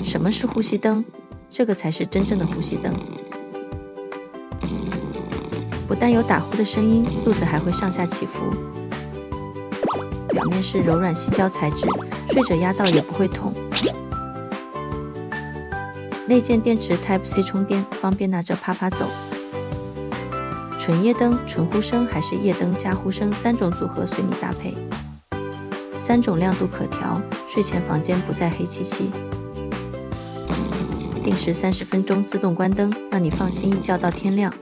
什么是呼吸灯？这个才是真正的呼吸灯。不但有打呼的声音，肚子还会上下起伏。表面是柔软细胶材质，睡着压到也不会痛。内建电池 Type-C 充电，方便拿着啪啪走。纯夜灯、纯呼声还是夜灯加呼声3种组合随你搭配。3种亮度可调，睡前房间不再黑漆漆。定时30分钟自动关灯，让你放心一觉到天亮。